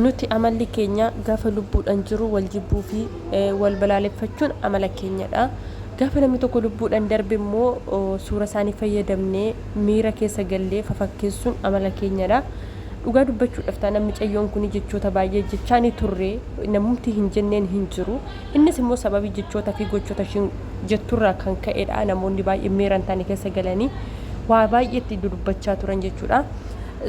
nuti amalli keenya gaafa lubbuudhaan jiru wal jibbuu fi wal balaaleffachuun amala keenyadha. Gaafa namni tokko lubbuudhaan darbe immoo suura isaanii fayyadamnee miira keessa gallee fafakkeessuun amala keenyadha. Dhugaa dubbachuudhaaf taana mucayyoon kun jechoota baay'ee jechaanii turre namumti hin jenneen hin jiru. Innis immoo sababii jechoota fi gochoota jetturraa kan ka'edha. Namoonni baay'ee miiraan taane keessa galanii waa baay'eetti dudubbachaa turan jechuudha.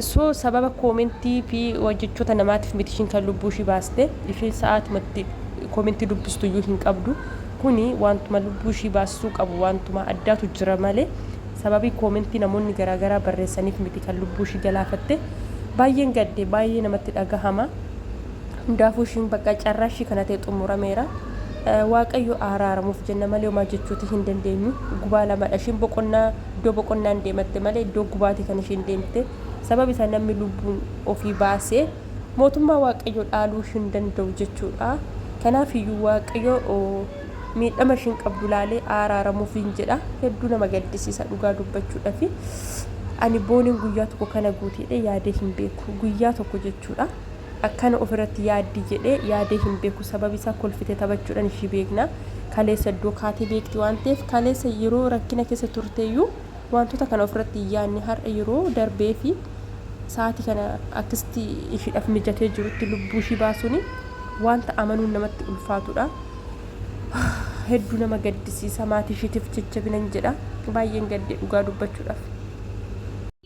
So sababa koomentii fi jechoota namaatiif miti ishiin kan lubbuu ishii baaste ishee sa'aatumatti koomentii dubbistu iyyuu hin qabdu. Kuni wantuma lubbuu ishii baasuu qabu wantuma addaatu jira malee sababii koomentii namoonni garaagaraa barreessaniif miti kan lubbuu ishii galaafatte. Baay'een gadde baay'ee namatti dhagahama. Hundaafuu ishiin bakka carraa ishii kana ta'e xumurameera. Waaqayyo araaramuuf jenna malee homaa jechuuti hin dandeenyu. Gubaa lamadha ishiin boqonnaa iddoo boqonnaan deematte malee iddoo gubaati kan ishiin deemte. Sababi isaa namni lubbuun ofii baasee mootummaa waaqayyo dhaaluu hin danda'u jechuudha. Kanaaf iyyuu waaqayyo miidhama ishiin qabdu laalee araaramuuf hin jedha. Hedduu nama gaddisiisa dhugaa dubbachuudhaaf. Ani booniin guyyaa tokko kana guuteedhe yaadee hin beeku. Guyyaa tokko jechuudha. Akkana ofirratti yaaddi jedhee yaadee hin beeku. Sababi isaa kolfite taphachuudhaan ishii beekna. Kaleessa iddoo kaatee beekti waan ta'eef kaleessa yeroo rakkina keessa turteeyyuu wantoota kana ofirratti yaadni har'a yeroo darbee fi sa'aatii kana akkasitti ishiidhaaf mijatee jirutti lubbuu ishii baasuun wanta amanuun namatti ulfaatudha. Hedduu nama gaddisiisa. Maatii ishiitiif jajjabinan jedha. Baay'een gaddee dhugaa dubbachuudhaaf.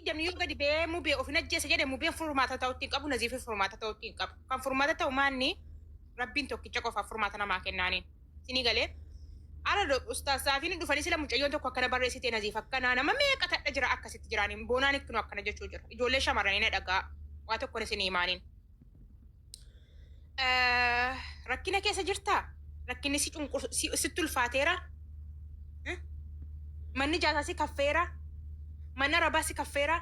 Jamni yoo gadi bee mubee ofin ajjeese jedhe mubeen furmaata ta'utti hin qabu naziifii furmaata ta'utti hin qabu. Kan furmaata ta'u maanni rabbiin tokkicha qofaaf furmaata namaa kennaaniin. Sinii galee ara ustaasaafiin dhufanii sila mucayyoon tokko akkana barreessitee naziif akkanaa nama meeqa tadha jira akkasitti jiraaniin boonaan ikkinu akkana jechuu jira. Ijoollee shamarranii dhagaa waa tokkoon isin himaaniin. Rakkina keessa jirtaa? Rakkinni sitti ulfaateera? Manni jaasaa si kaffeera? Mana rabaa si kaffeera?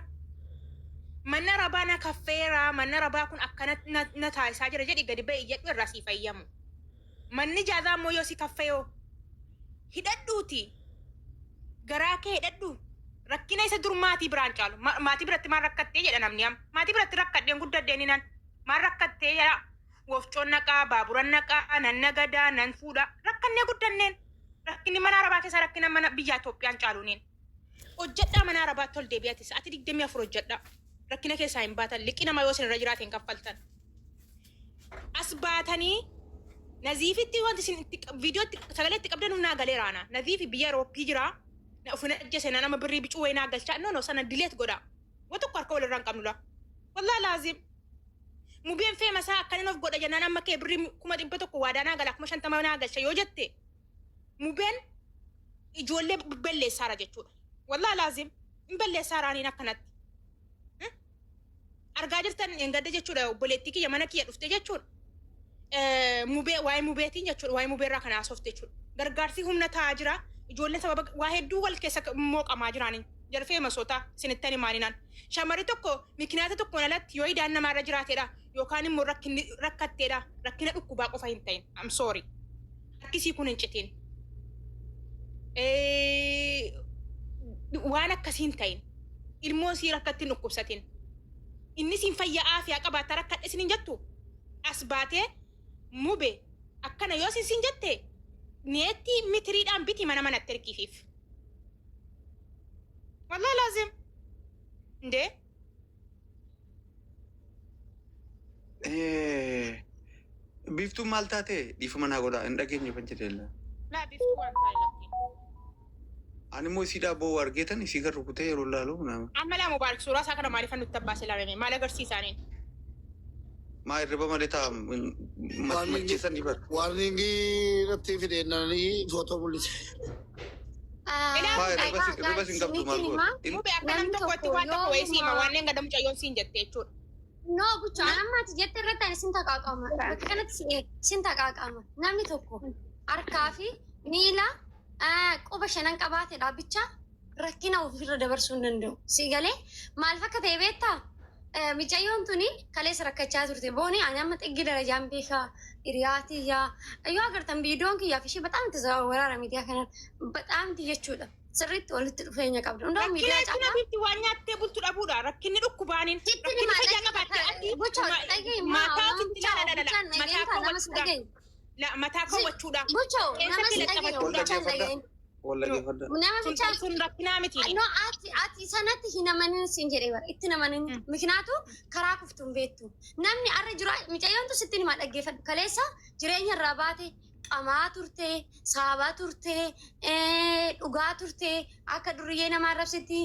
Mana rabaa na kaffeera. Mana rabaa kun akkana na taasisaa jira jedhi gadi ba'e jedhu irraa si fayyamu. Manni jaasaa immoo yoo si kaffeeyoo hidhadhuuti. Garaa kee hidhadhu. Rakkina isa dur maatii biraan caalu. Maatii biratti maal rakkattee jedha namni amma. Maatii biratti rakkadheen guddaddeen nan maal rakkattee jedha. Wofcoon naqaa, baaburan naqaa, nan nagadaa, nan fuudha. Rakkannee guddanneen. Rakkinni mana rabaa keessa rakkina mana biyya Itoophiyaan caaluuniin. Hojjedhaa mana arabaatti ol deebi'atis ati 24 hojjedhaa. Rakkina keessaa hin baatan liqii nama yoo isinirra jiraateen kaffaltan. As baatanii naziifitti wanti isin viidiyootti sagalee itti qabdan humnaa galee raana. Naziifi biyya Awurooppii jira. Na ofina ajjeese nama birrii bicuu wayinaa galchaa. No sana dileet godhaa. Waan tokko harka walirraa hin qabnudha. Wallaa laazim. Mubeen feemasaa akkanin of godha jennaan amma kee birrii 100,000 waadaanaa gala 50,000 galcha yoo jette. Mubeen ijoollee belleessaara jechuudha. Wallah laazim imballeessaa raaniin akkanatti. Argaa jirtan engadda jechuudha obboleettii kiyya mana kiyya dhufte jechuudha. Mubee waa'ee mubeetiin jechuudha waa'ee mubeerraa kana haasofte jechuudha. Gargaarsi humna taa'aa jira. Ijoolleen sababa waa hedduu wal keessa mooqamaa jiraaniin jarfee masoota sinittani maalinaan. Shamarri tokko mikinaata tokkoon alatti yoo idaan namaarra jiraateedha yookaan immoo rakkatteedha rakkina dhukkubaa qofa hin ta'in. I'm sorry. Rakkisii kun hin citiin. Waan akkasiin ta'in ilmoon sii rakkatti dhukkubsatin inni siin fayyaa fi qabaata rakkadhe sin jettu as baatee mube akkana yoo sin jette neetti mitiriidhaan biti mana manatti ergiifiif. Wallah laazim ndee biiftuu maal taate dhiifama naa godhaa hin dhageenye kan jedhella. Laa biiftuu waan taa'e lakkee. Ani mo isi dabo argetan isi garuu kutee yeroo laalu nama. Amma laa mubaarak suuraa isaa kana maaliif nutti abbaase laamee maal agarsiisaaniin? Maa irriba malee ta'a macheessan dibar. Warning irratti fideenanii footoo mul'ise. Maa irriba sin qabdu maal godha? Mubee akka nam tokkotti waan tokko wayii siima waan neen gadamu cayyoon siin jette jechuudha. No, buchaan ammaati jette irratti ani sin taqaaqama. Bakka kanatti sin taqaaqama. Namni tokko harkaa fi miila quba shanan qabaate dhaabbicha rakkina ofirra dabarsuu hin danda'u. Si galee maal fakka ta'e beektaa? Micayyoon tuni kaleessa rakkachaa turte. Booni ani amma xiggi darajaan beekaa hiriyaati yaa yoo agartan viidiyoon kiyyaa fi ishee bataam itti waraara miidiyaa kanaan bataam itti jechuudha. Sirriitti walitti dhufeenya qabdu. Hundaan miidiyaa caalaa. Rakkina bitti waan nyaattee bultu dhabuudha. Rakkinni dhukkubaaniin. Rakkinni fayyaa qabattee adii. Mataa nama si dhagaye. La mataa kaawwachuudha. Buchoo nama si dhagaye bichaan dhagaye. Wallaggeeffadha. Nama bichaan Sun rakkinaa miti. no ati sanatti hin amanin sin jedhee bara itti namanin mikinaatu karaa kuftuun beektu namni arra jira micayyoontu sitti nima dhaggeeffadhu kaleessa jireenya irraa baate qamaa turte saabaa turte dhugaa turte akka duriyyee namaa arrabsitti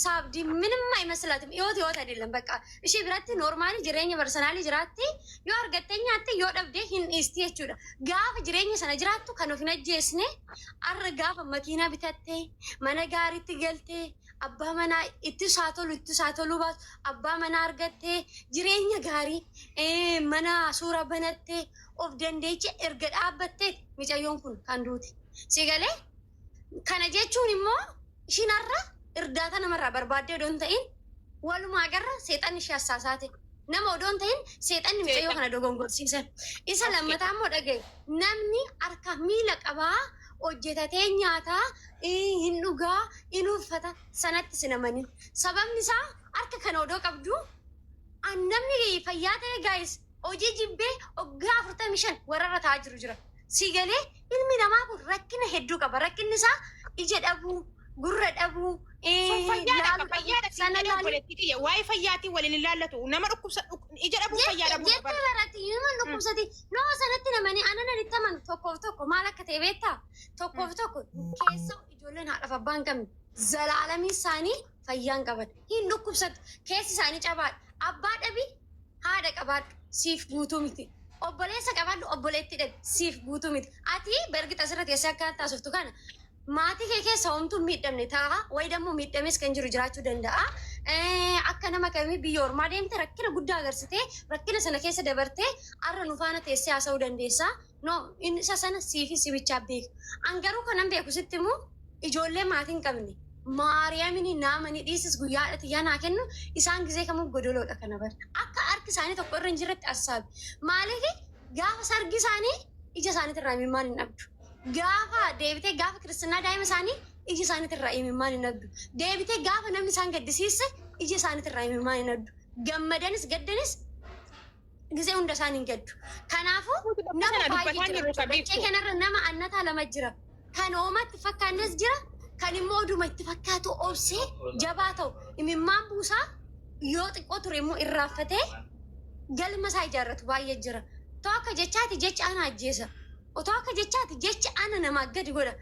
saabdi minimma imaslatim yoo ta'edillan bakka ishee biratti noormaali jireenya barsanaalii jiraatti yoo argattee nyaatte yoo dhabdee hin dhiisti jechuudha gaafa jireenya sana jiraattu kan of hin ajjeesne arra gaafa makiinaa bitattee mana gaariitti galtee abbaa manaa itti saatoluu baatu abbaa manaa argattee jireenya gaarii mana suura banattee of dandeeche erga dhaabbattee micayyoon kun kan duuti si galee kana jechuun immoo ishiin har'a irdaata namarraa barbaaddee odoon ta'in walumaa garra seexanni ishee assaasaate nama odoon ta'in seexanni micayyoo kana dogongorsiisan isa lammataa immoo dhagaye namni harka miila qabaa hojjetatee nyaataa hin dhugaa hin uffata sanatti sinamanin sababni isaa harka kana odoo qabdu namni fayyaa ta'e gaayis hojii jibbee waggaa 45 warrarra taa'aa jira si galee ilmi namaa kun rakkina hedduu qaba rakkinni isaa ija dhabuu gurra dhabuu waa'ee fayyaatiin waliin ilaallatu nama dhukkubsa ija dhabuu fayyaa dhabuu jette baratti nama dhukkubsati nama sanatti namanii anan itti aman tokkoof maal akka ta'e beektaa tokkoof keessa ijoolleen haadhaaf abbaan qabne zalaalamii isaanii fayyaan qaban hin dhukkubsatu keessi isaanii cabaadha abbaa dhabii haadha qabaadhu siif guutuu miti obboleessa qabaadhu obboleetti dhabi siif guutuu miti ati bergita asirra teessee akka taasiftu kana maatii kee keessa homtuu miidhamne ta'a wayi dammoo miidhames kan jiru jiraachuu danda'a akka nama kamii biyya ormaa deemte rakkina guddaa agarsiitee rakkina sana keessa dabartee har'a nu faana teessee haasa'uu dandeessaa no isa sana siifi sibichaa beeku angaruu kanan beeku sitti immoo ijoollee maatii hin qabne maariyaamini naamanii dhiisis guyyaadha xiyyaanaa kennu isaan gizee kamuu godoloodha kana bara akka harki isaanii tokko irra hin jirretti assaabi maaliif gaafa sargi isaanii ija isaaniitirraa imimmaan hin dhabdu gaafa deebitee gaafa kiristinnaa daa'ima isaanii ija isaaniitirraa imimmaan hin dhabdu deebitee gaafa namni isaan gaddisiisse ija isaaniitirraa imimmaan hin dhabdu gammadanis gaddanis gizee hunda isaan hin gaddu kanaafuu nama baay'ee jira bakkee kanarra nama annataa lama jira kan oomatti fakkaannes jira kan immoo oduma itti fakkaatu obsee jabaa ta'u imimmaan buusaa yoo xiqqoo ture immoo irraaffatee galma isaa ijaarratu baay'ee jira otoo akka jechaati jecha ana ajjeesa otoo akka jechaati jecha ana namaa gadi godha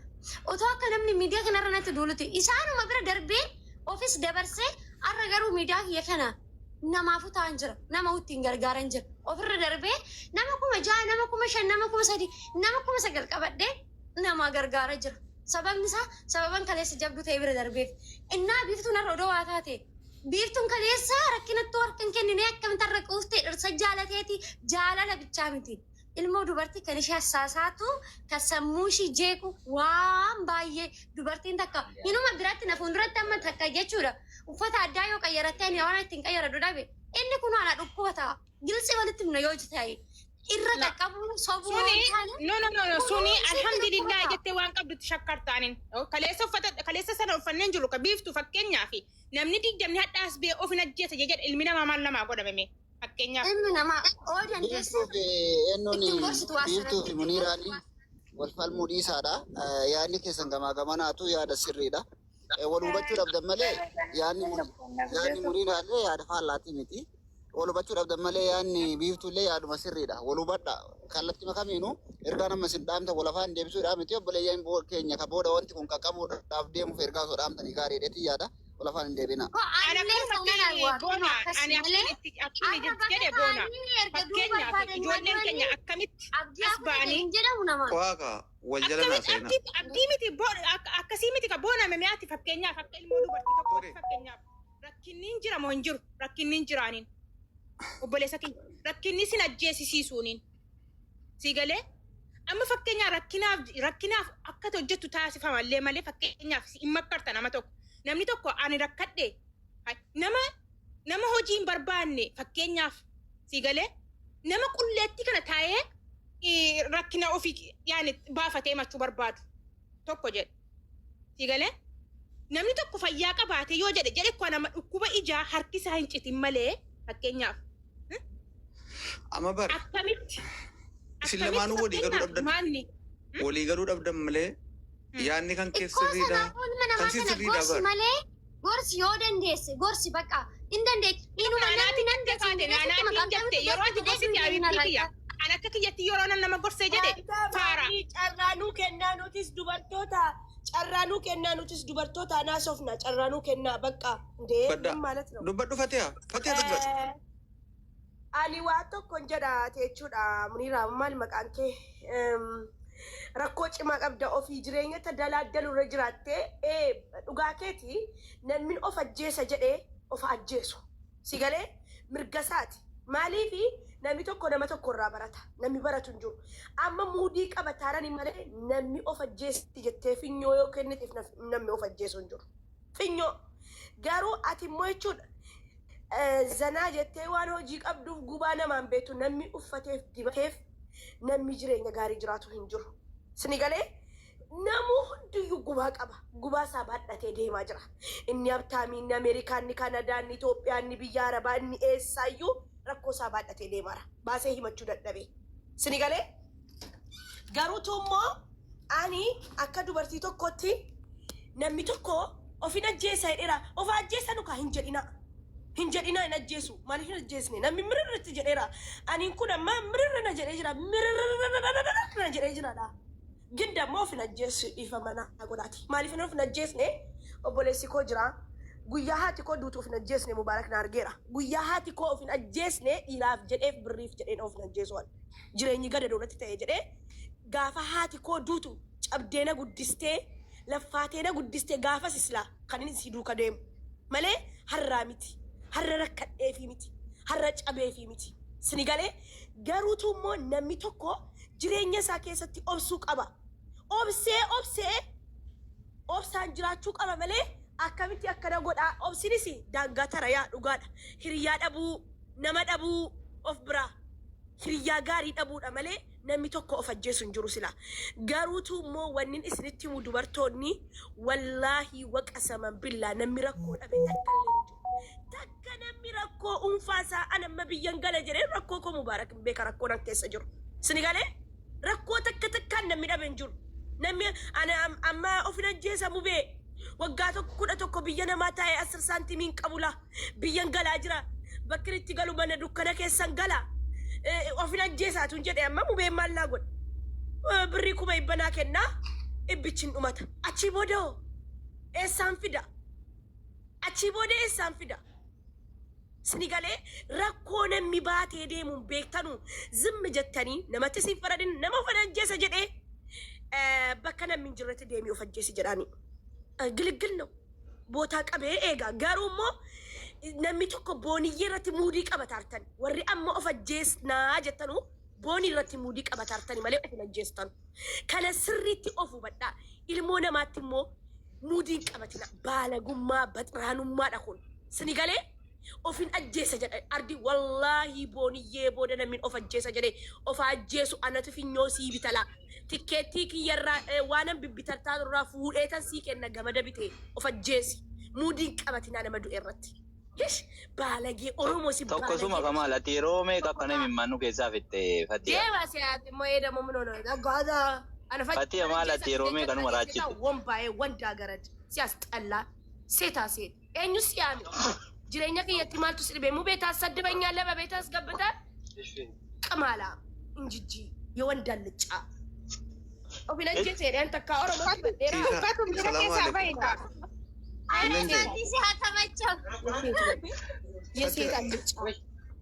otoo akka namni miidiyaa kanarra natti duuluti isaanuma bira darbee ofis dabarsee har'a garuu miidiyaa kiyya kana namaafu ta'an jira nama ittiin gargaaran jira ofirra darbee nama 6,000 nama 5,000 nama 3,000 nama 9,000 qabadhee nama gargaara jira sababni isaa sababan kaleessa jabdu ta'e bira darbeef innaa biiftuun har'a odoo waa taate biiftuun kaleessa rakkinattuu harkan kennine akkamitti har'a quuftee dhirsa jaalateeti jaalala bichaa miti ilmoo dubartii kan ishee assaasaatu kan sammuu ishii jeequ waan baay'ee dubartiin takka hinuma biratti na fuulduratti amma takka jechuudha uffata addaa yoo qayyarattee ani waan ittiin qayyaradu dhabe inni kun ana dhukkuba gilsi walitti himna yoo ta'e irra qaqqabu sobuu no suni alhamdulillah jettee waan qabdutti shakkartaanin kaleessa sana uffanneen jiru ka biiftu fakkeenyaaf namni digdamni hadhaas bee of hin ajjeesa jedha ilmi namaa maal namaa godhamame fakkeenyaaf ilmi namaa oo dandeessu biiftuu fi muniiraanii wal falmuu dhiisaadha yaadni keessan gamaa gamanaatu yaada sirriidha wal hubachuu dhabdan malee yaadni muniiraallee yaada faallaatii miti wal hubachuu dhabdan malee yaadni biiftuullee yaaduma sirriidha wal hubadha kallattii makamiinuu ergaa nama sin dhaamta wal afaan deebisuudhaa miti obboleeyyan keenya ka booda wanti kun qaqqabuudhaaf deemuuf ergaa osoo dhaamtanii gaariidheetii yaada wal afaan hin deebina. Ijoolleen keenya akkamitti as ba'anii Waaqa wal jala naasa'ina. abdii miti akkasii miti ka booname mi'aatti fakkeenyaaf akka ilmoo dubartii tokko fakkeenyaaf rakkinniin jira moo hin jiru rakkinniin jiraaniin obboleessa keenya rakkinni sin ajjeesisiisuuniin si galee amma fakkeenyaa rakkinaaf akka hojjettu taasifamallee malee fakkeenyaaf hin makkarta nama tokko namni tokko ani rakkadhe nama hojii hin barbaanne fakkeenyaaf si galee nama qulleetti kana taa'ee rakkina ofii yaani baafatee machuu barbaadu tokko jedhe si galee namni tokko fayyaa qabaate yoo jedhe ko nama dhukkuba ijaa harki isaa hin citin malee fakkeenyaaf Amma bar akkamitti isin lamaanuu walii galuu dhabdan. Manni. Walii galuu dhabdan malee yaanni kan keessa sirriidha. Kan si sirriidha gorsi bara. malee gorsi yoo dandeesse gorsi bakka hin dandeesse inuma namni nan jette yeroo ati gorsiti abibbii kiyya. An akka kiyyatti yeroo nama gorsee jedhe faara. Carraanuu kennaa nutis dubartoota. Carraanuu kennaa nutis dubartoota naasofna. Carraanuu kennaa bakka. Badda. Dubbadhu Fatiha. Fatiha dubbadhu. Ani waa tokkon jedha jechuudha. Muniraa maal maqaan kee? Rakkoo cimaa qabda ofii jireenya daldaluu irra jiraattee dhugaa keeti namni of ajjeesa jedhee of ajjeesu. Si galee mirgasaati. Maaliifi namni tokko nama tokko irraa barata. Namni baratu hin jiru. Amma muudii qaba taarani malee namni of ajjeesti jettee finyoo yoo kenniteef namni of ajjeesu hin jiru. Finyoo. Garuu ati immoo jechuudha. Zanaa jettee waan hojii qabduuf gubaa namaan beektu namni uffateef dibateef namni jireenya gaarii jiraatu hin jiru. Sini galee namu hundiyyuu gubaa qaba. Gubaa isaa baadhatee deemaa jira. Inni Abtaamii, inni Ameerikaa, inni Kanadaa, inni Itoophiyaa, inni biyya Arabaa, inni eessaayyuu rakkoo isaa baadhatee deemaara. Baasee himachuu dadhabee. Sini galee garuutu immoo ani akka dubartii tokkotti namni tokko ofin ajjeesa jedheera. Of ajjeesa nukaa hin jedhina. Hin jedhina hin ajjeesu. Maaliif hin ajjeesne? Namni mirirritti jedheera. Ani kun amma mirirri na jedhee jira. Mirirri na jedhee jiraadha. Ginda immoo ofin ajjeesu ifa mana godhaati. Maaliif hin ofin ajjeesne? Obboleessi koo jira. Guyyaa haati koo duutu ofin ajjeesne Mubaarak na argeera. Guyyaa haati koo ofin ajjeesne dhiiraaf jedheef birriif jedheen ofin ajjeesuwan. Jireenyi gada doonatti ta'ee jedhee gaafa haati koo duutu cabdeena guddistee laffaateena guddistee gaafa sislaa kan inni si duuka deemu. Malee har'aa miti. Har'a rakkadheefi miti. Har'a cabeefi miti. Sini galee garuutu immoo namni tokko jireenya isaa keessatti obsuu qaba. Obsaan jiraachuu qaba malee akkamitti akkana godhaa. Obsinis daangaa tarayaa dhugaadha. Hiriyaa dhabuu, nama dhabuu of biraa. Hiriyaa gaarii dhabuudha malee namni tokko of ajjeesu hin jiru sila. Garuutu immoo wannin isinitti himu dubartoonni wallaahi waqasaman billaa namni rakkoo dhabe takka namni rakkoo unfaasaa anamma biyyan gala jedhee rakkoo koo Mubaarak beeka rakkoo nan keessa jiru. Sini galee rakkoo takkaan namni dhabe hin jiru. Namni amma ofin ajjeesa mubee waggaa 11 biyya namaa taa'ee 10 saantimiin qabula. Biyyan galaa jira. Bakki itti galu mana dukkana keessan gala. Ofin ajjeesaatu hin jedhee amma mubeen maal naa godha. Birrii kuma ibbanaa kennaa ibbichin dhumata. Achii booda eessaan fida. Achii booda eessaan fida. Sini galee rakkoo namni baatee deemuun beektanu zimmi jettanii namatti siif faradin nama of ajjeesa jedhee bakka namni hin jirretti deemee of ajjeesi jedhaani. Gilgil no bootaa qabee eega. Garuu immoo namni tokko booniyyee irratti muudii qaba taartan. Warri amma of ajjeesnaa jettanu boonii irratti muudii qaba taartani malee of ajjeestan. Kana sirriitti of hubadhaa. Ilmoo namaatti immoo muudii qabatina. Baalagummaa baxiraanummaadha kun. Sini galee ofin ajjeesa jedhe ardi wallaahi booniyyee booda namni of ajjeesa jedhe of ajjeesu anatu finyoo sii bitala. Tikkeettii kiyyarraa waanan bibbitartaa irraa fuudheetan sii kenna gamada bitee of ajjeesi. Muudii qabatina nama du'e irratti. Yesh baalagee Oromoo si baalagee. Tokkosuma kamaala yeroo meeqa akkana mimmaannu keessaa fitte Fatiha. Deema siyaati immoo eedamu minono dhagaadha. Fatiha maala yeroo meeqa nu maraachitu. Wambaa'ee wandaa garad siyaas xallaa seetaa seet eenyu siyaami. Jireenya kiyyatti maaltu si dhibee mubeetaa saddibanya laba beetaas gabbataa qamaala injijji yoo wandaan liccaa. Ofin ajjeesee dhaan takkaa Oromoo badheeraa. Uffatum jira keessaa baay'ata. Ati haa tamachoo. Yeseetaan liccaa.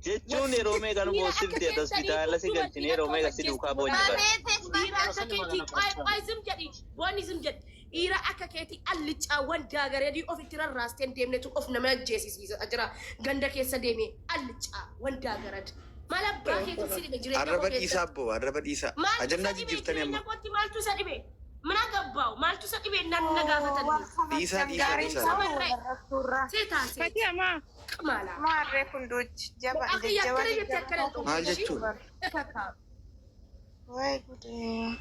Jechuun yeroo meeqa nu boosifte hospitaala si galchine yeroo meeqa si duukaa boonjifa. Zim jedhi boonni zim jedhi. Ira akka keeti allicaa wandaa gareedii ofitti rarraasteen deemnetu of nama ajjeesisiisa jira. Ganda keessa deemee allicaa wandaa garad. Maal abbaa keetu si dhibe jireenya koo Arraba dhiisaa boo arraba dhiisaa. Ajannaa jijjiirtanii amma. Maaltu isa dhibe? Mana gabbaawu maaltu isa dhibe nan na gaafatan. Dhiisaa. Seetaa seet. Fatiha maa. Qamaala. Maarree kun duuchi jaba. Akka yakkara jettee akkana ta'u. Maal jechuudha? Wayi gudee.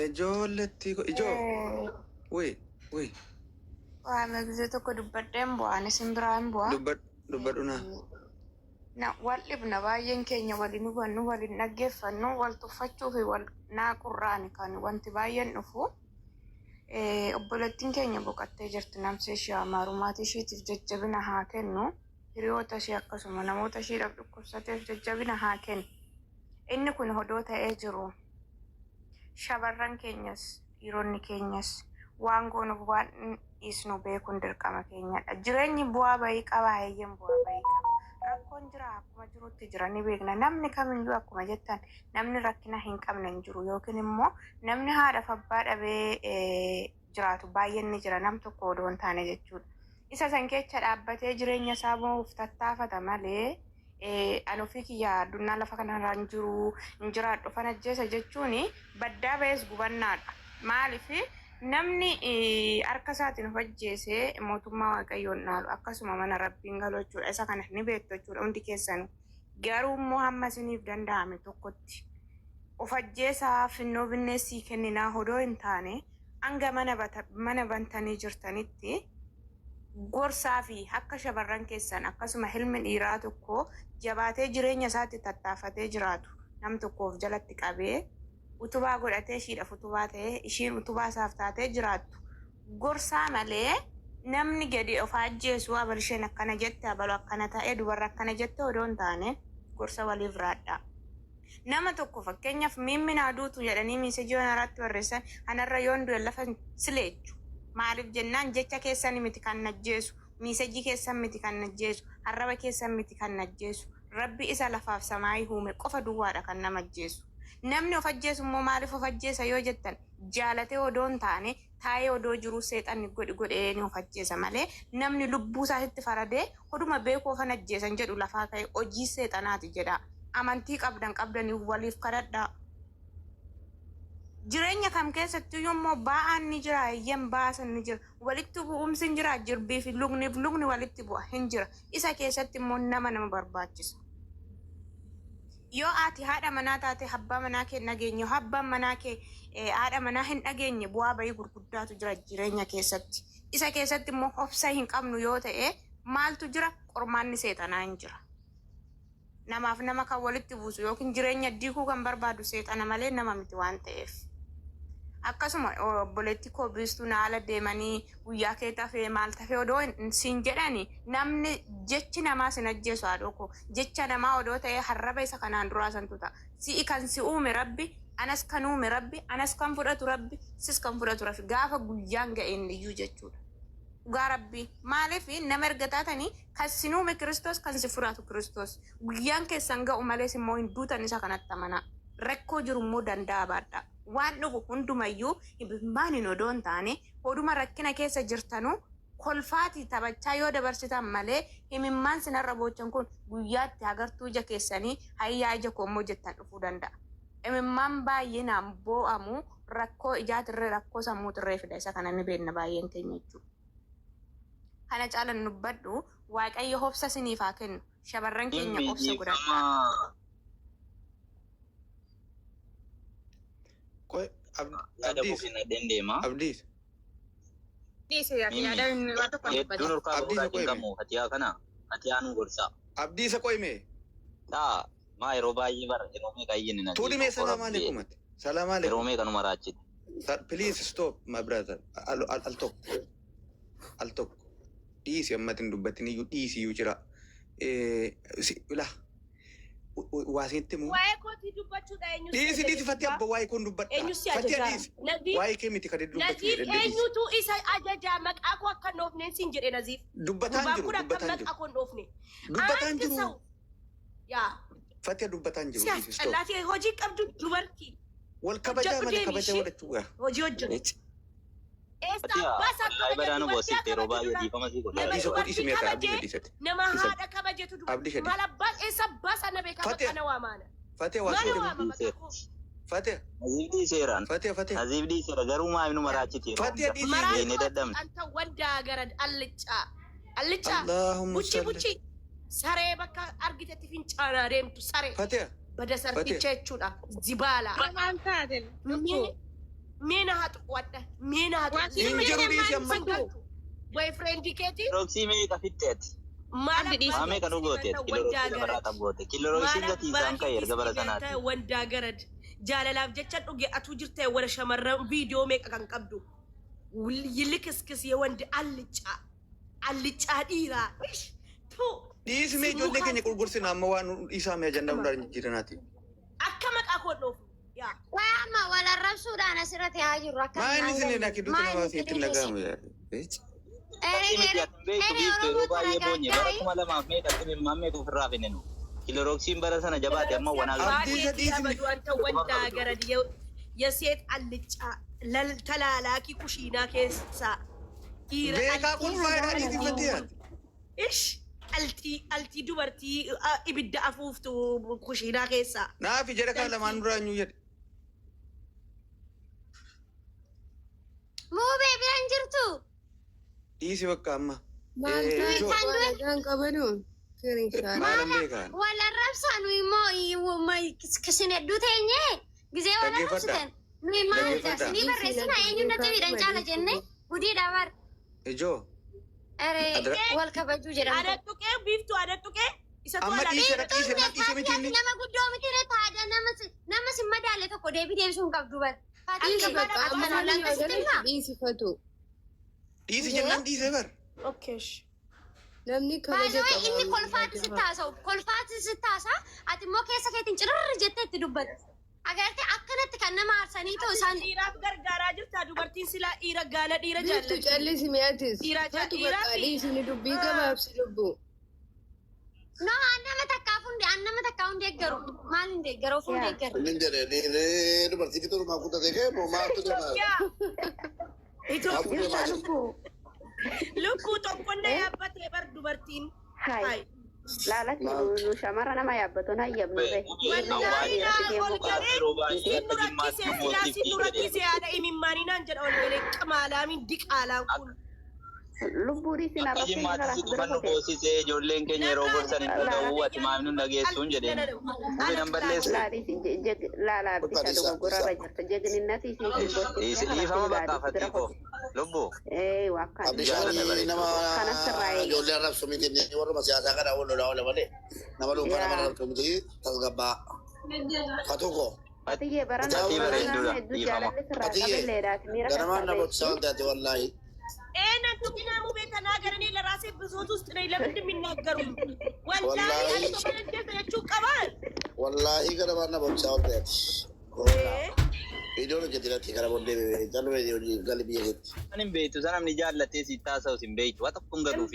Ijoolletti ijoo. Wait. Waan gisee tokko dubbadheen bu'aan isin biraan bu'aa. Dubbadhu naa. wal dhibna baay'een keenya waliin hubannu waliin dhaggeeffannu wal tuffachuu fi wal naaqurraani kan wanti baay'een dhufu obboleettiin keenya boqottee jirti namsee ishee amaarumaati isheetiif jajjabina haa kennu hiriyoota ishee akkasuma namoota isheedhaaf dhukkubsateef jajjabina haa kennu inni kun hodoo ta'ee jiru shabarran keenyas dhiironni keenyas waan goonuuf waan dhiisnu beekuun dirqama keenyadha jireenyi bu'aa bahii qaba heeyyen bu'aa bahii qaba rakkoon jira akkuma jirutti jira ni beekna namni kamiyyuu akkuma jettan namni rakkina hin qabne hin jiru yookiin immoo namni haadhaaf abbaa dhabee jiraatu baay'een ni jira nam tokko odoo hin taane jechuudha isa san keessa dhaabbatee jireenya isaa bu'uuf tattaafata malee an ofii kiyya addunyaa lafa kanarra hin jiru hin jiraadhu fan ajjeesa jechuun baddaa ba'ees gubannaadha maaliif namni harka isaatiin of ajjeesee mootummaa waaqayyoon dhaalu akkasuma mana rabbiin galu jechuudha isa kana ni beektu jechuudha hundi keessan garuu immoo hamma isiniif danda'ame tokkotti of ajjeesaa finnoo binneessii kenninaa hodoo hin taane hanga mana bantanii jirtanitti gorsaa fi akka shabarran keessan akkasuma hilmi dhiiraa tokko jabaatee jireenya isaatti tattaafatee jiraatu nam tokkoof jalatti qabee utubaa godhatee ishiidhaaf utubaa ta'ee ishiin utubaa isaaf taatee jiraattu gorsaa malee namni gadi of ajjeesu abal isheen akkana jette abalu akkana ta'ee dubarra akkana jette odoo hin taane gorsa waliif raadhaa nama tokko fakkeenyaaf miimminaa duutu jedhanii miisejii irratti barreessan anarra yoon du'e lafa sileechu maaliif jennaan jecha keessan miti kan najjeesu miisejii keessan miti kan najjeesu arraba keessan miti kan najjeesu rabbi isa lafaaf samaayii uume qofa duwwaadha kan nama ajjeesu namni of ajjeesu immoo maaliif of ajjeesa yoo jettan jaalatee odoo hin taane taa'ee odoo jiru seexanni godhee ni of ajjeesa malee namni lubbuu isaatti faradee oduma beekuu ofan ajjeesan jedhu lafaa ka'e hojii seexanaati jedha amantii qabdanii waliif kadhadhaa jireenya kam keessatti yommuu ba'aan ni jira hayyan baasan ni jira walitti bu'umsi hin jira jirbii fi lugni walitti bu'a hin jira isa keessatti immoo nama barbaachisa yoo ati haadha manaa taate abbaa manaa kee nageenye abbaan manaa kee haadha manaa hin dhageenye bu'aa bahii gurguddaatu jira jireenya keessatti isa keessatti immoo obsa hin qabnu yoo ta'e maaltu jira qormaanni seexanaa hin jira namaaf nama kan walitti buusu yookiin jireenya diiguu kan barbaadu seexana malee nama miti waan ta'eef akkasuma obboleetti koo biistuun haala deemanii guyyaa kee tafee maal tafee odoo siin jedhani namni jechi namaa sin ajjeesu haadhoko jecha namaa odoo ta'ee harraba isa kanaan duraa santu ta'a si'i kan si uume rabbi anas kan uume rabbi anas kan fudhatu rabbi sis kan fudhatu rabbi gaafa guyyaan ga'een iyyuu jechuudha dhugaa rabbi maaliif nama erga taatanii kan sin uume kiristoos kan si fudhatu kiristoos guyyaan keessan ga'u malees immoo hin duutan isa kanatti amanaa rakkoo jiru immoo danda'a baadhaa waan dhugu hundumayyuu himimmaan hin odoo hin taane oduma rakkina keessa jirtanuu kolfaati taphachaa yoo dabarsitan malee himimmaan sinarra boochan kun guyyaatti agartuu ija keessanii hayyaa ija koommoo jettan dhufuu danda'a. Himimmaan baay'inaan boo'amu rakkoo ijaatirree rakkoo sammuutirree fida isa kana ni beekna baay'een keenya jechuudha. Kana caalan nubbadhu waaqayyo obsa siniif haa kennu shabarran keenya obsa godhadhaa. Abdiis. Abdiis. Abdiisa qoyme. Maa yeroo baay'ee bara yeroo meeqa iyyine na. Tuudhi mee salaamu alaikum. Salaamu alaikum. Yeroo meeqa numa raachite. Please stop my brother. Al tokko. Dhiisi ammatiin dubbatini iyyuu dhiisi iyyuu jira. Ilaa. Waasitti mu. Waa'ee kootii dubbachuudha eenyu. Dhiisi fatti abba waa'ee koon dubbadha. Eenyu si ajajaa. Waa'ee kee miti kan dubbachuu Naziif eenyutu isa ajajaa maqaa koo akka noofneen siin jedhe Naziif. Dubbataan jiru. Maqaa koo noofne. Dubbataan jiru. Yaa. Fatti dubbataan jiru. Si allaatee hojii qabdu dubartii. Wal kabajaa malee kabajaa godhachuu. Hojii hojjetu. Nama haadha kabajetu dubartii. Malabbaan eessa baasa na beekama kana waamaana. Fatee waa Fatee. Naziif dhiiseera garuu maa inni maraachite. Fatee dhiiseera. Anta waddaa gara allichaa. Allichaa. Buchi. Saree bakka argitetti fincaanaa deemtu saree. Fatee. Bada sarticha jechuudha. Zibaala. Maal taate? Meena hatu wadda. Meena hatu. Injiru dhiisi amma. Boyfriend keeti. Roksii meeqa fitteeti? Maamee kan dhugoote kilorooksii baraata goote kilorooksiin gatii isaan ka'e erga bara sanaati. Wandaa garad jaalalaaf jecha dhuge atuu jirtee warra shamarran viidiyoo meeqa kan qabdu yilli kiskisee wandi allicaa dhiiraa. Dhiisnee ijoollee keenya gurgursina amma waan isaame ajandaa hundaan jiranaati. Akka maqaa koo dhoofu. Waa amma wal arrabsuudhaan asirratti haa jirru akka Maal isin dhakidu kana baasiitti nagamu yaa. Kilorooksiin bara sana jabaate amma wanaa wandaa garad የሴት አልጫ ተላላኪ ኩሽና ኬሳ beekaa kun faayidaa dhiisifate yaa. ish altii dubartii ibidda afuuftu kushiinaa keessa. Naafi jedha kaan lamaan duraanyuu jedhe. Muubee biraan jirtu. Dhiisi bakka amma. Maalan beekaan. Wal arrabsaa nuyi immoo kisin hedduu teenye gizee wal arrabsitan. Nuyi maal sinii barreessina eenyuun natti miidhan caala jenne gudii dhabar. Ijoo. Wal kabajuu jedhama. Adatuqee biiftuu adatuqee. Amma dhiise miti inni. Nama guddoo miti irra taa'aa nama si madaale tokko deebisuun qabdu bar. Dhiisi jennaan dhiisee bar. Namni kabaja qaba. Inni kolfaati sittaasa ati immoo keessa keetiin cirrrr jettee itti dubbata. Agartee akkanatti kan nama aarsanii ta'u isaan dhiiraaf gargaaraa jirta dubartiin silaa dhiira gaala dhiira jaallatu. Biiftuu callisi mi'aatis. Fatu bakka dhiisini dubbii gabaabsi lubbu. No annama takkaaf hundi eeggaru. Maal hin deeggaru of hundi eeggaru. Inni jedhee dubartii bituu maa kutatee kee moo maaltu Itoophiyaa lubbuu tokkonna yaabbatee bar dubartiin. Hai. Laalati nu shamara nama yaabbatun hayyabnu be. Nurakkisee haadha imimmaaniinaan jedha ol galee qamaalaamin diqaalaan kun. Lubbuun isin arrabsee kan boosisee ijoolleen keenya yeroo gorsan hin dhaga'uu ati maamnuun dhageessuun jedheen. Hubinan balleessu. Laalaa bisa dogoggorarra jirta jegninnati isin gosti. Dhiifama bakka fakkii koo. Lubbu. Wakkaan. Abishaan nama ijoollee arrabsu miti warra siyaasaa kana wal malee nama dhuunfaa nama arrabsu miti tasgabbaa. Fatuko. Atiyyee barana hedduu jaalalli sirraa qabilleedhaati miira ganamaan nama hojjetaa wantaati wallaahi. Tukina mube tanagaranii laraasee bisoota ውስጥ ነው ለምን የሚናገሩ ወላሂ አልተመለከተችው ቀባል ወላሂ ገረባና በምሳው ታያት ቪዲዮ ለጀትላቲ ገረቦንዴ ጃሉ ቪዲዮ ጋልቢ ይሄት አንም ቤቱ ሰናም ንጃለቴ ሲታሰው ሲምቤቱ ወጥቁን ገዱፊ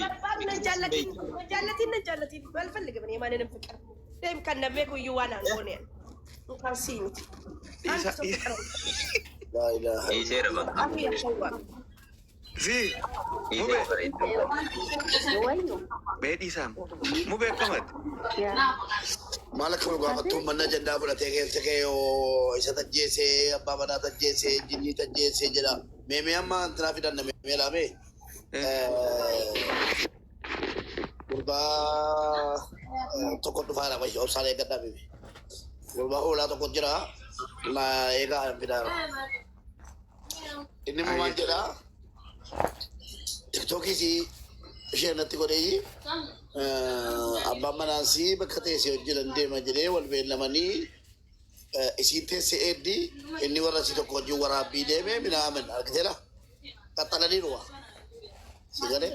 ጃለቲ ባልፈልግም እኔ ማንንም ፍቅር ደም ከነበኩ ይዋና ነው ነው ካሲት لا اله الا الله Si, mube. Bedi sam. Mube kamat. Malak kalau gua ketum mana janda pula tege o isa tajese abba bana tajese jinni tajese jeda meme amma trafi dan meme lame kurba toko tu fara bhai ob sare gadda meme kurba ola toko jira na ega pidar ini mau jira TikTok si share nanti ko dei abba manasi bakate se jiran de majre wal be lamani isite se edi inni wara si to ko ju wara bi de me minamen agdela katalani ruwa sigale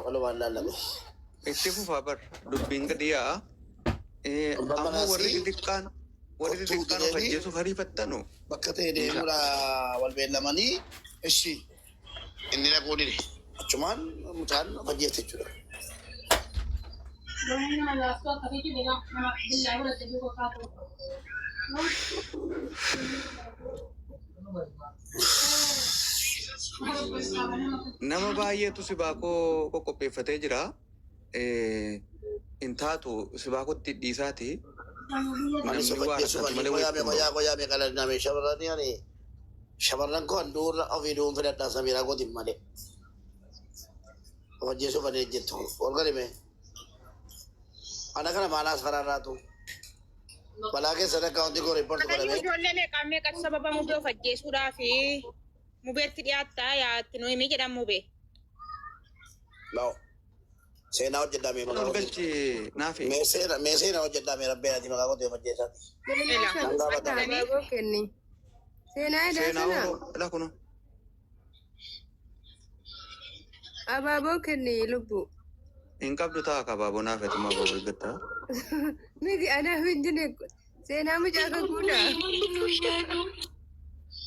wala wala la Itti fufa bar dubbin gadiya amma warri dikkan hojjetu harifattanu bakate de mura wal be lamani እሺ እኔ ለቆዲ አቹማን ሙታን ፈጀት ይችላል nama baay'eetu sibaakoo qoqqopheeffatee jira intaatu sibaakotti dhiisaati shamarran ko andurra ofiidun fedhadhaa samiraa gootin malee hojjeessu fadhee jettu olgalime ana kana maanaas faraarraatu balaa keessan akka wanti koo riipporti godhame ijoollee meeqaan sababa mubee of ajjeesuudhaa fi mubeetti dhiyaattaa yaatti nu himii jedhan mubee lao Seenaa hojjedhaa mee maqaa galchi naafi. mee seenaa hojjedhaa mee rabbee ati maqaa qottee majjeessaati. Abaaboo kenni. Seenaa Seenaa sana. ila kuno. Abaaboo kenni lubbu. Hin qabdu ta'a kabaaboo naafetu ma baaboo eeggatta. Miti anaaf hin jenne seenaa mucaa kakuudha.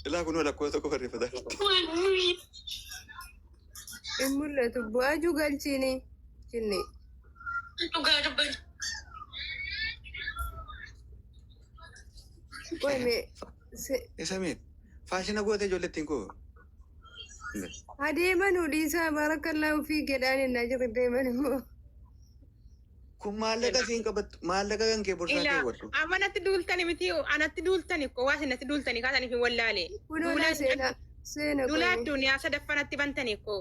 Ila kuno lakkoo tokko barreeffata. Hin mul'atu bu'aajuu galchiini jenne. Qoyme Isa miit faashina gootee ijoollettiin koo. adeeman dhiisaa barakallaa ofii gedhaan ennaa jirre deeman immoo. Kun maallaqa siin qabattu maallaqa kan kee borsaa kee wadhu. Amma natti duultani miti anatti duultani ko waa sinatti duultani kaasanii fi wallaale. Kunuuna seena Duulaa addunyaa sadaffanatti bantani ko.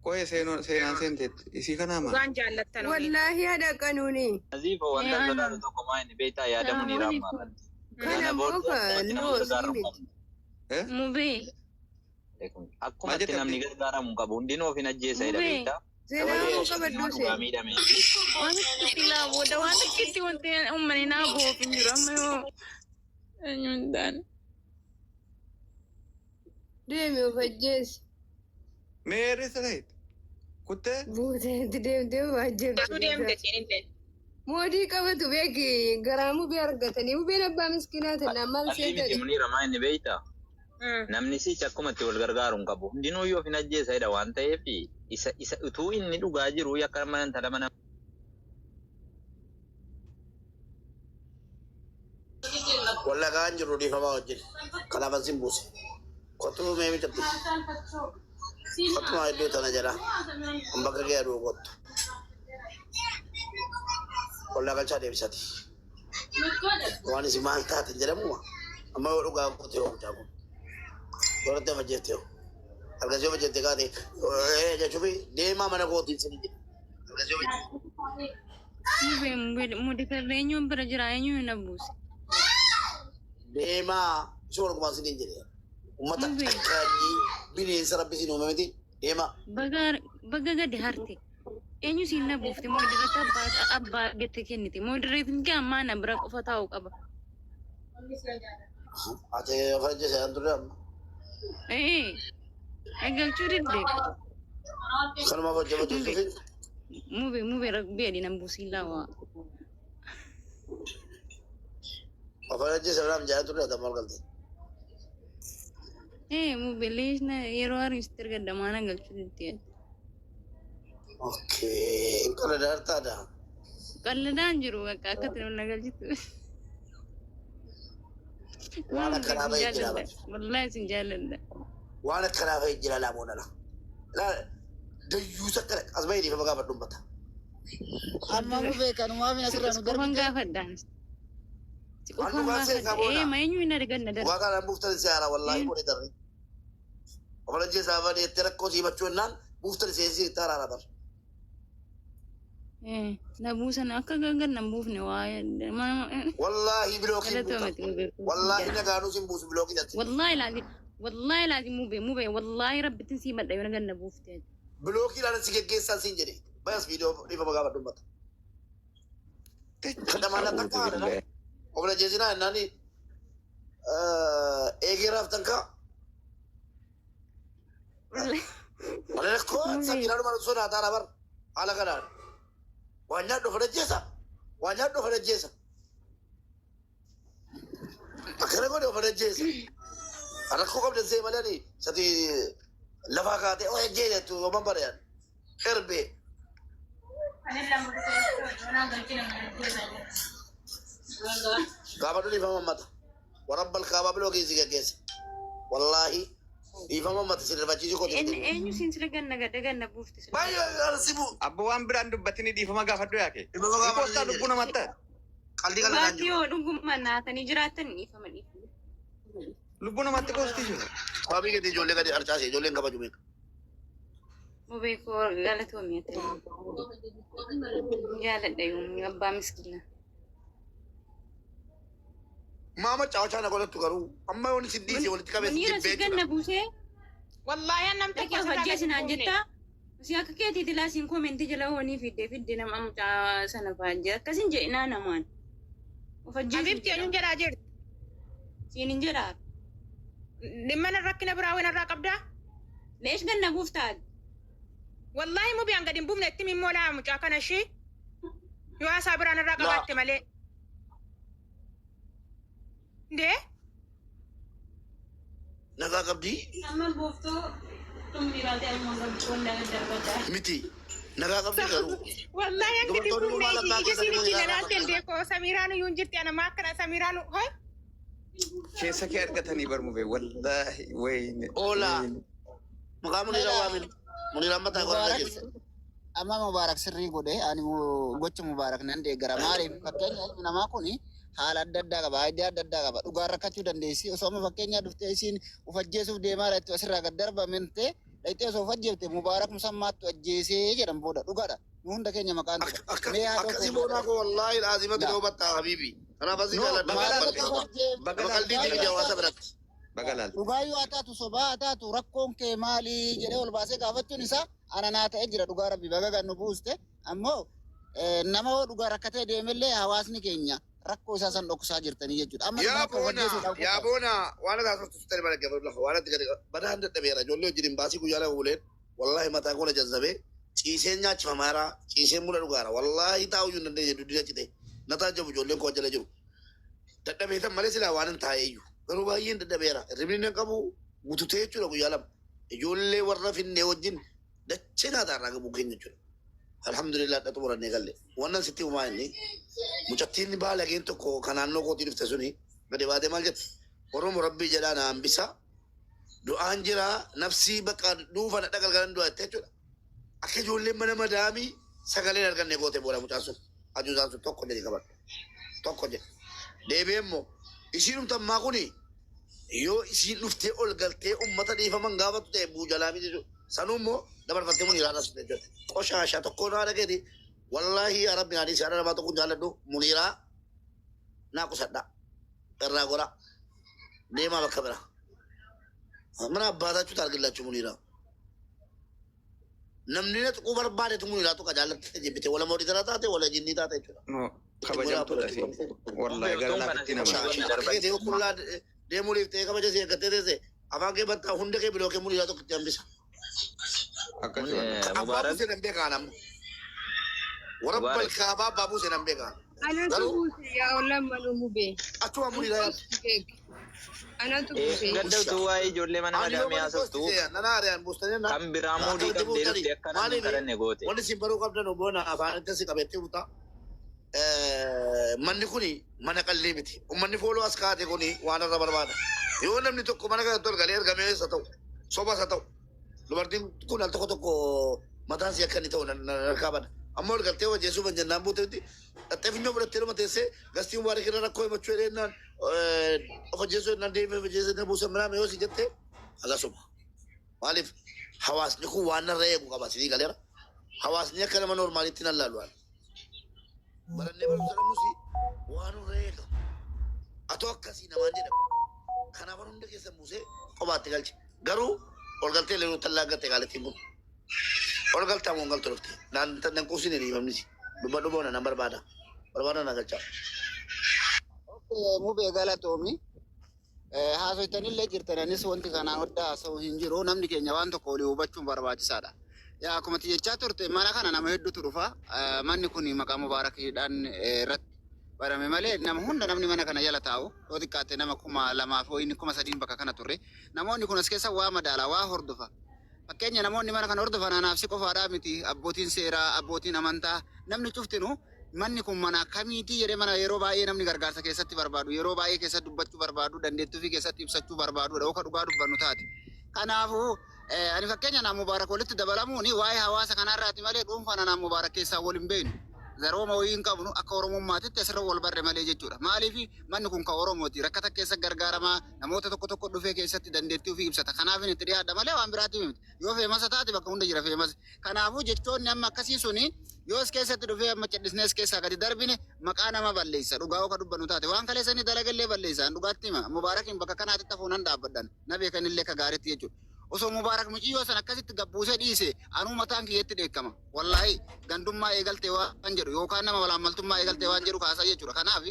Qo'ee seenaan seenteetti isii kanaa maa? Waan jaallattan. wallaahi haadha qanuuni. Nazifa wanta sodaatu tokko maa inni beektaa yaadamu ni raammaa. Kana mooka noo siimiti. Mubee. Akkuma itti namni gargaaramu qabu hundinuu of hin ajjeessa jedha beektaa. Seenaa mooka badduu Waa miidhamee. Waan itti laawwada waan itti wanti uummanni naa boof hin jiru amma yoo eenyuun taane. deemi of ajjeesi. Meerri siree kuttee Buuteetti deemtee Atu waajjirtu. deemte siinillee. Moodii qabatu beeki garaamuu bee argatanii hubeen abbaa miskiinaa tennaa maal Alii miti seetani. munii ramaa inni beektaa. Namni sicha akkuma itti wal gargaaru hin qabu. Hundinuu yoo of hin ajjeessa jedha waan ta'eef isa utuu inni dhugaa jiru akka mana intala mana. Wallagaan jiru dhiifamaa wajjin. Kanaaf asin buuse. Kottuu mee miidhatti. Kottuma iddoo tana jedha. Kun bakka gee aduu kottu. Wallagalchaa deebisati. Waan isin maal taate jedhamuma. Amma yoo dhugaa kotee oomishaa kun. Yooratti majjeettee yoo. Argasii yoo majjeettee kaate jechuufi deemaa mana kootiin sinii jedhe. Argasii yoo majjeettee. Mudikirra eenyuun bira jira eenyuun hin abbuuse. Deemaa ishee walgumaan sinii jedhe. Uummata akkaanii bineensa rabbisiin uume miti deemaa. Baga gadi harte. Eenyu siin na buufte moodirratti abbaa gette kennite moodirratti hin ammaa na bira qofa taa'u qaba. Ate fajjese an turre amma. Eegalchuu didde. Kanuma fajjese Mube beedi nan buusiin laawaa. fajjese biraa mijaa turre ata maal galte. Mube leesna yeroo hariisti ergaddamaa na galchuu didde. Okay, kana daartaadha. Qalladaan jiru akka ta'e na galchitu. Waan akkanaa bahee jira. Wallahi isin jaalladha. Waan akkanaa bahee jira laamoodha. Dayyuu sakkara as bahee dhiifama gaafa dhumbata. Amma mu beekan waamina sirra nu Qofan gaafadhaan. Qofan gaafadha. Ma eenyu hin arganna darbe. Waa kanaan buuftan siyaara wallaahi godhe darbe. Ofala jeesaa badee itti rakkoo siimachuu ennaan buuftan seensii itti haraara bar. Na buusan akka gangan nan buufne waa Wallaahi bilookii buuta. Wallaahi nagaanuu sin buusu bilookii jatti. wallahi lazim mube wallahi rabbitin si madda yana ganna buufte. Bilookii laala si geggeessaa sin jedhe. Bayas viidiyoo dhiifama gaafa dhumbata. Kadhamaan takka haadha. Ofala jeesinaa ennaani eegee raaftan kaa. Malee rakkoo sakkina dhuma sodaataa bar haala kanaan. Waan nyaadhu fadajjeessa. Waan nyaadhu fadajjeessa. Akkana godhe fadajjeessa. Rakkoo qabdan see malee sati lafaa kaatee oo ejjeetu oman bareedan. Herbee. Gaafa dhuu dhiifama mata. Warabbal kaabaa bilookii si geggeessa. Wallaahi. Dhiifama mata sirrifachiisuu kooti. Eenyu siin sirra ganna buufte. Baay'ee arsibu. Abbo waan biraan dubbatini dhiifama gaafadhu yaake. Dhiifama gaafadhu Kostaa lubbuu namatta. Qalbii kana naan jiru. Yoo dhugummaa naatanii jiraatan dhiifama dhiifama. Lubbuu namaatti koostii jiru. Waabii gadi ijoollee gadi arcaase ijoolleen kabaju meeqa. Mubee koo galatoomii ta'e. Jaaladha yoomuu abbaa miskiina. Maama caawachaa na godhattu garuu amma yoon siddii si walitti qabeessi Munira si ganna buusee Wallahi namta dhaqee hojjeesinaan jettaa Si akka keetiiti laasiin koomenti jala hoonii fidde nama mucaa sana fa'aa jira. Akkasin jedhinaa namaan. Of ajjeesu Habibti eenyuun jedhaa jirti? siin hin jedhaa. Dhimma rakkina biraa wayii narraa qabdaa? Leesh ganna guuftaati. Wallaahi mubiyaan gadi hin buufne itti mimmoo laa mucaa kana ishee yoo haasaa biraa narraa qabaatte malee. Ndee? Nagaa qabdii? Amma buuftuu xumuraati amma gabbuun darbata. Miti. Nagaa qabdii garuu. Wallaahi an gadi hin buufne ija siin itti ganaa tendee koo Samiiraan iyyuu hin jirti ana maa akkana Samiiraan hoy. Keessa kee argatanii barmube wallaahi wayne. Oolaa. Maqaa Muniraa waamin. Muniraan mataa godhata keessa. Amma Mubaarak sirrii godhe ani gocha Mubaarak nan deeggara maaliif fakkeenya ilmi namaa kuni haala adda addaa qaba aayidiyaa adda addaa qaba dhugaa rakkachuu dandeessi osoo amma fakkeenyaa dhuftee isiin uf ajjeesuuf deemaa jirtu asirraa gad darbamte dhayxee osoo uf ajjeefte Mubaarak musammaattu ajjeesee jedhan booda dhugaadha nu hunda keenya maqaan akkasii boonaa koo wallaahi laazimatti dhoo battaa habiibi. Kanaaf asii qalbii jawaasa biratti. Dhugaayyuu haa taatu sobaa haa taatu rakkoon kee maalii jedhee ol baasee gaafachuun isaa ana naa ta'ee jira dhugaa rabbi baga gannu buuste ammoo nama dhugaa rakkatee deemellee hawaasni keenya rakkoo isaa san dhoksaa jirtanii jechuudha. Yaa boona waan isaa sochoosutti bara gabaru lafa waan itti gadi badaan dadhabeera ijoollee wajjin baasii guyyaa lama buleen wallaahi mataa koona jazzabee ciiseen nyaachifamaara ciiseen mula dhugaara wallaahi taa'uu hin dandeenye duddina cite na taajjabu ijoolleen koo jala jiru dadhabeetan malee silaa waan hin taa'eeyyuu garuu baay'een dadhabeera ribni hin qabu gututee jechuudha guyyaa lama ijoollee warra finnee wajjin dachee naataarraa gabuu keenya jechuudha. Alhamdulillah dhatu murannee galle wannan sitti uumaa inni mucattiin baala geen tokko kan naannoo kootii dhufte suni gadi baatee maal jette Oromoo rabbii jedhaa na hambisa du'aan jira nafsii bakka dhuufa na dhagalgalan du'a jettee jechuudha. Akka ijoolleen mana madaamii sagaleen arganne gootee booda mucaan sun ajuuzaan sun tokko jedhe qaban tokko jedhe deebi'ee immoo isiin umtammaa kuni yoo isiin dhuftee ol galtee ummata dhiifaman gaafatu ta'e buujalaamii jechuudha. Sanummoo dabarfattee Muniiraan as jechuudha. Qoshaasha tokko naa dhageeti wallaahi yaa rabbi naanii siyaada namaa tokko jaalladhu Muniiraa naa qusadha irraa gora deemaa bakka bira mana abbaatachuutu argillachuu Muniiraa. Namni na tuquu barbaadetu Muniiraa tuqa jaallattee jebbite wala moodii tana taate wala jinnii taate jechuudha. Kabajamtuudha fi wallaahi gara laafatti nama. Qullaa deemuudhaaf ta'ee kabaja si eeggattee teesse afaan kee battaa hunda kee biloo kee Muniiraa tokkotti hambisa. Abbaa Museen hin beekaan amma. Warra balkaabaa Abbaa Museen hin beekaan. Anatu buuse yaa olama lumube. Achuma Muniiraa yaaddu. Anatu buuse. Gaddawtu waa'ee ijoollee mana madaamii haasoftu kan biraa muudii qabdee dhufte akka namni kadhanne goote. Wanni isin baruu qabdan obboona afaan itti si qabeettee butaa. Manni kuni mana qallee miti. Uummanni fooloo as kaate kuni waan irra barbaada. Yoo namni tokko mana kanatti ol galee ergamees haa ta'u sobas haa ta'u. Dubartiin kun al tokko mataan si akka inni ta'u narkaa bada. Amma ol galtee wajjeessuuf hin jennaan buuteetti dhattee finyoo fudhattee dhuma teessee gastiin waarii kenna rakkoo himachuu edheennaan of ajjeessuu ednaan deemee ajjeessee na buusan miraame yoo si jettee agasuma. Maaliif hawaasni kun waan narra eegu qaba sidii galeera. Hawaasni akka nama normaalitti nan laalu waan. Barannee barumsa qabnus waan narra eega. Atoo akkasii namaan jedhamu. Kanaaf hunda keessa buusee kophaatti galche. Garuu ol galtee leeruu tallaa gatte gaalettiin kun. Ol galtaa moo galtu dhufte. Nan quusine dhiibamnisi. Dubba dhuboona nan barbaada. Barbaada na galchaa. Mubee galatoomi. Haasoytanillee jirtananis wanti kanaan hodhaa haasa'u hin jiru namni keenya waan tokko olii hubachuun barbaachisaadha. Yaa akkuma jechaa turte mana kana nama hedduutu dhufa. Manni kun maqaa Mubaarakiidhaan irratti barame malee nama hunda namni mana kana jala taa'u yoo xiqqaate nama 2,000 inni 3,000 bakka kana turre namoonni kun as keessa waa madaala waa hordofa. Fakkeenya namoonni mana kana hordofan anaaf si qofaadhaa miti abbootiin seeraa abbootiin amantaa namni cuftinu manni kun mana akkamiitii jedhee mana yeroo baay'ee namni gargaarsa keessatti barbaadu yeroo baay'ee keessatti dubbachuu barbaadu dandeettuu fi keessatti ibsachuu barbaadu dhooka dhugaa dubbannu taate. Kanaafuu ani fakkeenya naan Mubaarak walitti dabalamuun waa'ee hawaasa kanarraati malee dhuunfaan naan Mubaarak keessaa wal hin beeknu. Zarooma wayii hin qabnu akka Oromummaatitti asirra wal barre malee jechuudha. Maaliif manni kun kan Oromooti rakkata keessa gargaaramaa namoota tokko dhufee keessatti dandeettii ofii ibsata. Kanaaf itti dhiyaadha malee waan biraati miti. Yoo feemasa taate bakka hunda jira feemasa. Kanaafuu jechoonni amma akkasii suni yoo as keessatti dhufee amma callisnee as keessaa gadi darbine maqaa nama balleessa. Dhugaa akka dubbannu taate waan kaleessanii dalagallee balleessa. Dhugaatti hima Mubaarakiin bakka kanaatti tafuunan dhaabbadhan na beekanillee ka gaariitti jechuudha. Osoo Mubaarak muciyyoo sana akkasitti gabbuusee dhiise anuu mataan kiyyetti dheekkama. Wallaahi gandummaa eegaltee waan jedhu yookaan nama walaamaltummaa eegaltee waan jedhu kaasaa jechuudha. Kanaaf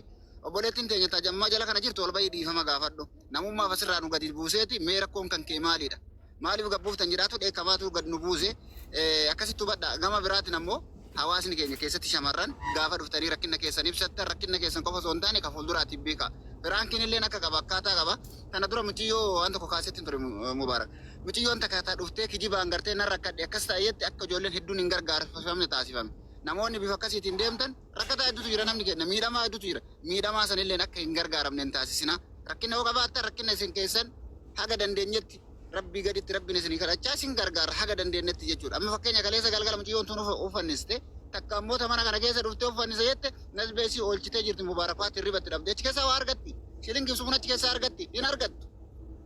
obboleettiin teenya tajammaa jala kana jirtu ol bahii dhiifama gaafadhu. Namummaaf asirraa nu gadi buuseeti mee rakkoon kan kee maalidha? Maaliif gabbuuftan jedhaatu dheekkamaatu gad nu buuse akkasitti hubadha. Gama biraatiin ammoo hawaasni keenya keessatti shamarran gaafa dhuftanii rakkina keessan ibsattan rakkina keessan qofa osoo hin taane ka fuulduraatiif beeka. Firaankiin illee akka qaba akkaataa qaba. Kana dura muciyyoo waan tokko kaasetti ture Mubaarak. Muciyyoon takaataa dhuftee kijibaan gartee nan rakkadhe akkas ta'etti akka ijoolleen hedduun hin gargaarfamne taasifame. Namoonni bifa akkasiitiin deemtan rakkataa hedduutu jira namni kenna miidhamaa hedduutu jira. Miidhamaa sanillee akka hin gargaaramne hin taasisina. Rakkina yoo qabaattan rakkina isin keessan haga dandeenyetti rabbii gaditti rabbiin isinii kadhachaa isin gargaara haga dandeenyetti jechuudha. Amma fakkeenya kaleessa galgala muciyyoon tun ufanniste takka ammoo mana kana keessa dhuftee uffannise jette nasbeesii oolchitee jirti Mubaarakaatti ribatti dhabde achi keessaa waa argatti. Shilingi sun achi keessaa argatti hin argattu.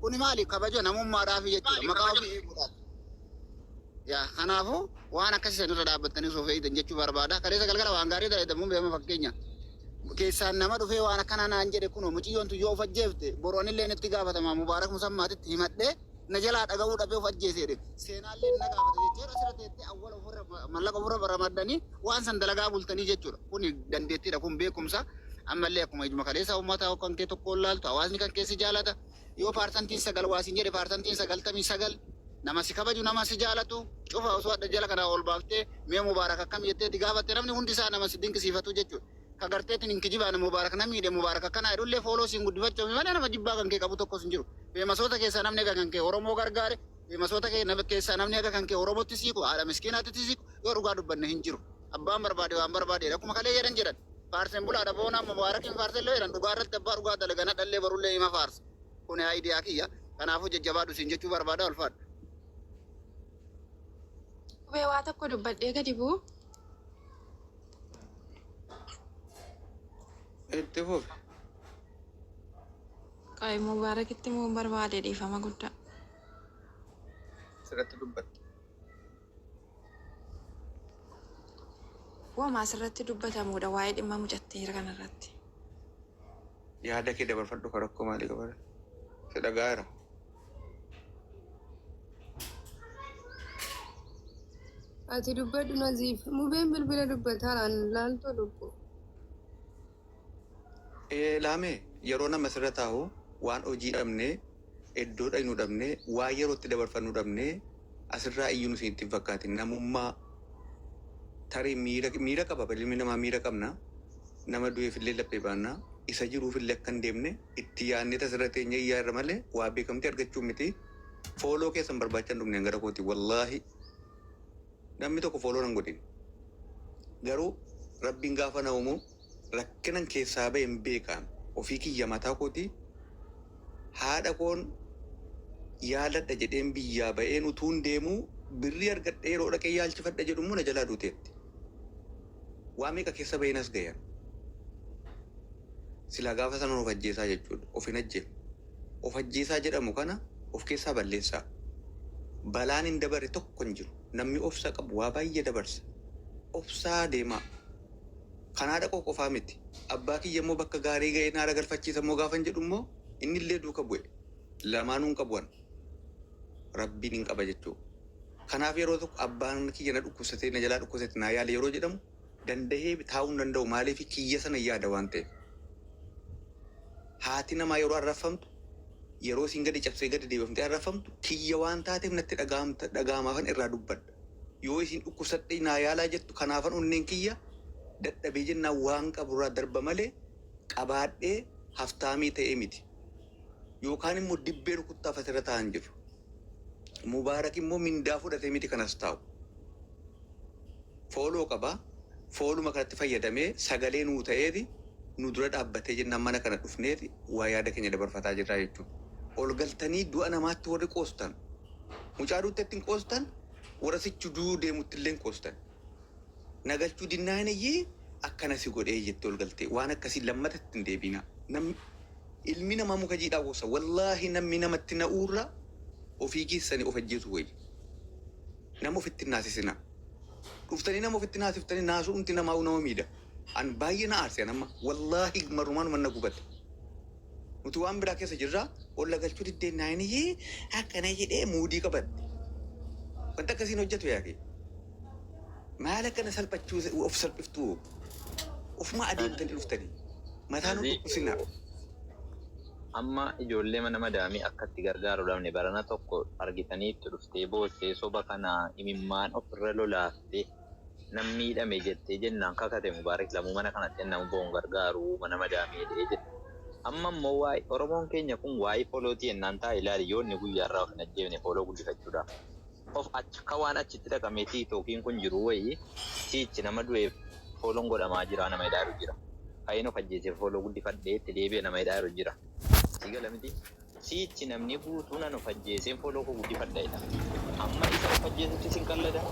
Kuni maali kabaja namummaadhaaf jechuudha maqaa ofii eeguudhaaf. Yaa kanaafuu waan akkasii sanirra dhaabbattanii osoo fayyadaman jechuu barbaada. Kaleessa galgala waan gaarii dalagamuun beekama fakkeenya. Keessaan nama dhufee waan akkana naan jedhe kunoo muciyyoon tun yoo of ajjeefte boroonillee itti gaafatama Mubaarak Musammaatitti himadhee na jalaa dhaga'uu dhabee of ajjeesedhe. Seenaallee na gaafata jechuudha asirra teettee awwala ofirra mallaqa ofirra ramaddanii waan san dalagaa bultanii jechuudha. Kuni dandeettiidha kun beekumsa. Ammallee akkuma ijuma kaleessa uummataa kan kee tokkoon laaltu hawaasni kan keessi jaalata. Yoo paarsantiin 9 waasiin jedhe paarsantiin 99 nama si kabaju nama si jaalatu cufa osoo adda jala kana ol baaftee mee Mubaarak akkam jetteeti gaafatte namni hundi isaa nama si dinqisiifatu jechuudha. Ka garteetiin hin kijibaan Mubaarak namni hidhe Mubaarak akkana jedhullee fooloo siin guddifachuuf malee nama jibbaa kan kee qabu tokkos hin jiru. Beemasoota keessaa namni egaa kan kee Oromoo gargaare beemasoota keessaa namni egaa kan kee Oromootti siiqu haadha miskiinaatti siiqu yoo dhugaa dubbanne hin jiru. Abbaan barbaade waan barbaade akkuma kalee jedhan. Faarsen bulaadha boonaa Mubaarakin faarsen loo jedhan dhugaa irratti abbaa dhugaa dalagana dhallee barullee hima faarsa. Kun aidiyaa kiyya. Kanaafuu jajjabaadhu siin jechuu barbaada ulfaadha. Qubee waa tokko dubbadhee gadi bu'u. Itti fufi. Qaayii Mubaarakitti immoo barbaade dhiifama guddaa. Sirratti dubbatte. Waan asirratti dubbatamudha waa'ee dhimma mucatteera kanarratti. Yaada kee dabarfadhu ka rakkoo maalii qabara? Si dhagaara. Ati dubbadhu Naziif. Mubeen bilbila dubbataadhaan laaltoo lubbu. Laamee yeroo nama sirra taa'u waan hojii dhabnee iddoo dhaqnu dhabnee waa yerootti dabarfannu dhabnee asirraa iyyuu nuti ittiin fakkaatin namummaa tarii miira qaba ilmi namaa miira qabna nama du'eefillee laphee baannaa isa jiruufillee akka hin deemne itti yaadnee tasirra teenya iyyaarra malee waa beekamtii argachuu miti fooloo keessan barbaachan dhumne gara kooti wallaahi namni tokko fooloo nan godhin garuu rabbiin gaafa na uumu rakkinan keessaa ba'e hin beekan ofii kiyya mataa kooti haadha koon yaaladha jedheen biyyaa ba'een utuun deemuu birrii argadhee yeroo dhaqee yaalchifadha jedhumu na jalaa duuteetti. Waa meeqa keessa ba'een as gayan. Silaa gaafa sana of ajjeesaa jechuudha. Of hin ajjeefne. Of ajjeesaa jedhamu kana of keessaa balleessaa. Balaan hin dabarre tokko hin jiru. Namni obsa qabu waa baay'ee dabarsa. Obsaa deemaa. Kanaa dhaqoo qofaa miti. Abbaa kiyya immoo bakka gaarii ga'ee naara galfachiisa immoo gaafa hin jedhu immoo inni illee duuka bu'e. Lamaanuu hin qabuan. Rabbiin hin qaba jechuudha. Kanaaf yeroo tokko abbaan kiyya na dhukkubsatee na jalaa dhukkubsate naa yaale yeroo jedhamu dandahee taa'uu hin danda'u maaliif kiyya sana yaada waan ta'eef. Haati namaa yeroo arrafamtu yeroo siin gadi cabsee gadi deebifamtee arrafamtu kiyya waan taateef natti dhaga'amaafan irraa dubbadha. Yoo isin dhukkubsadhee naa yaalaa jettu kanaafan onneen kiyya dadhabee jennaan waan qaburraa darba malee qabaadhee haftaamii ta'ee miti. Yookaan immoo dibbee rukuttaaf asirra taa'an jiru. Mubaarak immoo mindaa fudhatee miti kanas taa'u. Fooloo qabaa. Fooluma kanatti fayyadamee sagalee nuu ta'eeti nu dura dhaabbatee jennaan mana kana dhufneeti waa yaada keenya dabarfataa jirra jechuudha. Ol galtanii du'a namaatti warri qoostan. Mucaa duuteetti hin qoostan warra sichi du'uu deemutti illee hin qoostan. Nagalchuu dinnaan iyyee akkana si godhee jettee ol galtee waan akkasii lammatatti hin deebina. Ilmi namaa muka jiidhaa gosa wallaahi namni namatti na'uurra ofii keessanii of ajjeesu wayyi. Nama ofitti naasisina. Dhuftanii nama ofitti naasiftanii naasuumti namaa nama miidha. An baay'ee na aarse nama wallaahi marumaan manna gubate. Nuti waan biraa keessa jirra olla galchuu diddeen naayinii akkana jedhee muudii qabatti. Wanta akkasiin hojjetu yaake. Maal akkana salphachuu of salphiftuu ofuma adeemtanii dhuftanii mataan hundi dhukkubsinaa. Amma ijoollee mana madaamii akkatti gargaaru dhabne barana tokko argitaniitti dhuftee boossee soba kana imimmaan ofirra lolaaftee namni miidhame jettee jennaan kakate Mubaarak lamuu mana kanatti nama boon gargaaru mana madaamii jedhee jette. Amma immoo waa'ee Oromoon keenya kun waa'ee foolootii ennaan taa'e ilaali yoonni guyyaarraa of hin ajjeefne fooloo guddifachuudhaaf. Of akka waan achitti dhaqamee tiitookiin kun jiru wayii siichi nama du'eef fooloon godhamaa jira nama hidhaaru jira. Kayin of ajjeesee fooloo guddifadhee itti deebi'e nama hidhaaru jira. Sigala miti. Siichi namni guutuu nan of ajjeeseen fooloo koo guddifadha jedha. Amma isa of ajjeesutti sin qallada.